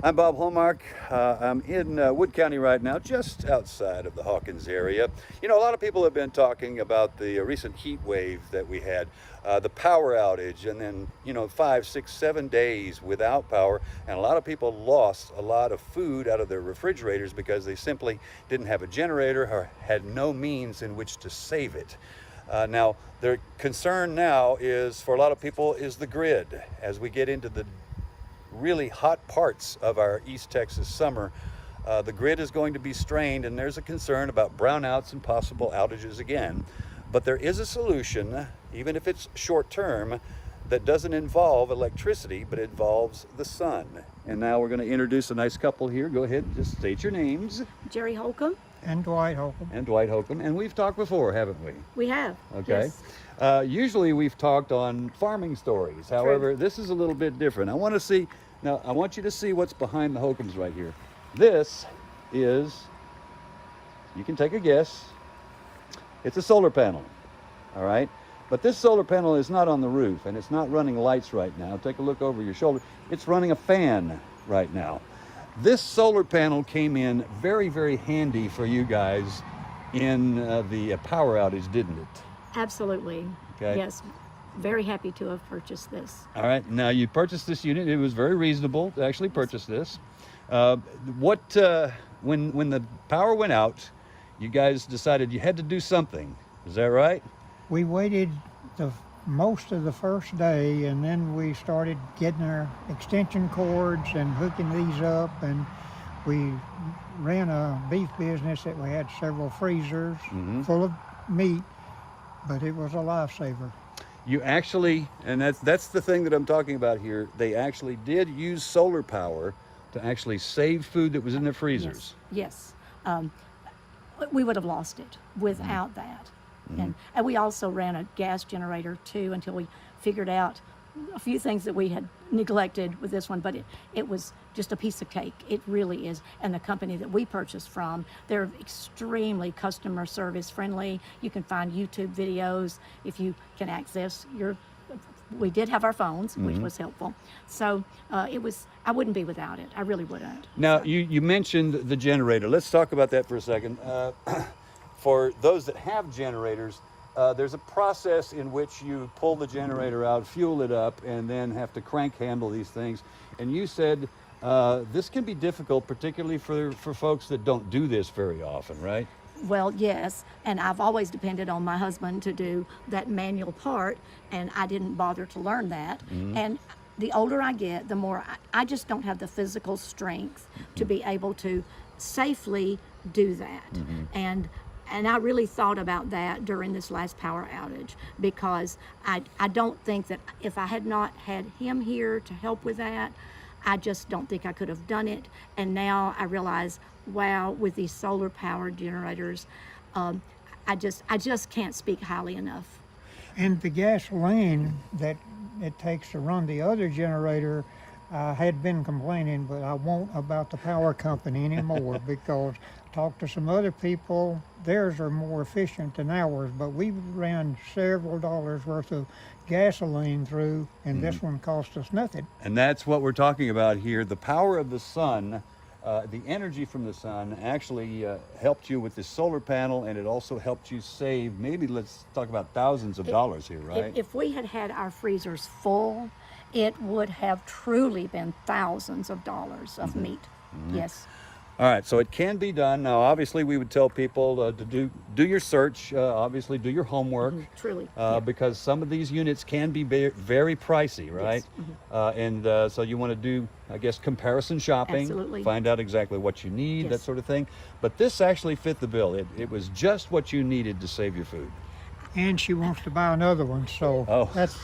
I'm Bob Hallmark. I'm in Wood County right now, just outside of the Hawkins area. You know, a lot of people have been talking about the recent heat wave that we had, the power outage, and then, 5, 6, 7 days without power. And a lot of people lost a lot of food out of their refrigerators because they simply didn't have a generator or had no means in which to save it. Now, their concern now is, for a lot of people, is the grid. As we get into the really hot parts of our East Texas summer, the grid is going to be strained, and there's a concern about brownouts and possible outages again. But there is a solution, even if it's short term, that doesn't involve electricity, but involves the sun. And now we're going to introduce a nice couple here. Go ahead and just state your names. Jerry Holcomb. And Dwight Holcomb. And Dwight Holcomb. And we've talked before, haven't we? We have. Okay. Yes. Usually we've talked on farming stories. However, this is a little bit different. I want you to see what's behind the Holcombs right here. This is, you can take a guess, it's a solar panel, all right? But this solar panel is not on the roof, and it's not running lights right now. Take a look over your shoulder. It's running a fan right now. This solar panel came in very, very handy for you guys in the power outage, didn't it? Absolutely. Okay. Yes. Very happy to have purchased this. All right. Now, you purchased this unit. It was very reasonable to actually purchase this. When the power went out, you guys decided you had to do something. Is that right? We waited most of the first day, and then we started getting our extension cords and hooking these up, and we ran a beef business that we had several freezers full of meat, but it was a lifesaver. You actually, and that's the thing that I'm talking about here, they actually did use solar power to actually save food that was in the freezers. Yes. We would have lost it without that. And we also ran a gas generator too until we figured out a few things that we had neglected with this one, but it was just a piece of cake. It really is. And the company that we purchased from, they're extremely customer service friendly. You can find YouTube videos if you can access we did have our phones, which was helpful. So I wouldn't be without it. I really wouldn't. Now, you mentioned the generator. Let's talk about that for a second. For those that have generators, there's a process in which you pull the generator out, fuel it up, and then have to crank handle these things. And you said this can be difficult, particularly for folks that don't do this very often, right? Well, yes, and I've always depended on my husband to do that manual part, and I didn't bother to learn that. And the older I get, the more I just don't have the physical strength to be able to safely do that. And I really thought about that during this last power outage, because I don't think that if I had not had him here to help with that, I just don't think I could have done it. And now I realize, wow, with these solar power generators, I just can't speak highly enough. And the gasoline that it takes to run the other generator, I had been complaining, but I won't about the power company anymore because talked to some other people, theirs are more efficient than ours, but we ran several dollars worth of gasoline through, and this one cost us nothing. And that's what we're talking about here. The power of the sun, the energy from the sun actually helped you with this solar panel, and it also helped you save, maybe let's talk about thousands of dollars here, right? If we had had our freezers full, it would have truly been thousands of dollars of meat. Yes. All right, so it can be done. Now, obviously, we would tell people to do your search, obviously do your homework. Truly. Because some of these units can be very pricey, right? Yes. So you want to do, I guess, comparison shopping. Absolutely. Find out exactly what you need, Yes. that sort of thing. But this actually fit the bill. It was just what you needed to save your food. And she wants to buy another one, so that's...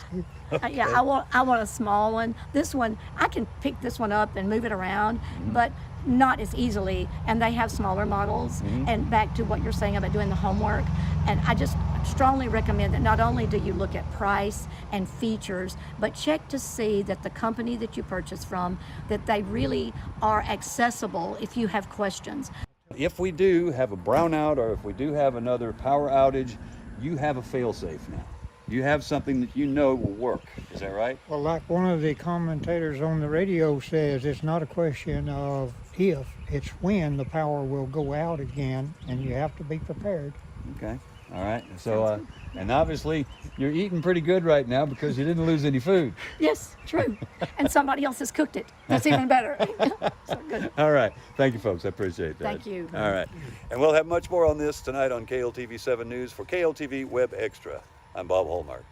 Yeah, I want a small one. This one, I can pick this one up and move it around, but not as easily. And they have smaller models. And back to what you're saying about doing the homework, and I just strongly recommend that not only do you look at price and features, but check to see that the company that you purchase from, that they really are accessible if you have questions. If we do have a brownout, or if we do have another power outage, you have a fail-safe now. you have something that you know will work. Is that right? Well, like one of the commentators on the radio says, it's not a question of if, it's when the power will go out again, and you have to be prepared. Okay. All right. So, and obviously you're eating pretty good right now because you didn't lose any food. Yes, true. And somebody else has cooked it. That's even better. So good. All right. Thank you, folks. I appreciate that. Thank you. All right. And we'll have much more on this tonight on KLTV 7 News. For KLTV Web Extra, I'm Bob Hallmark.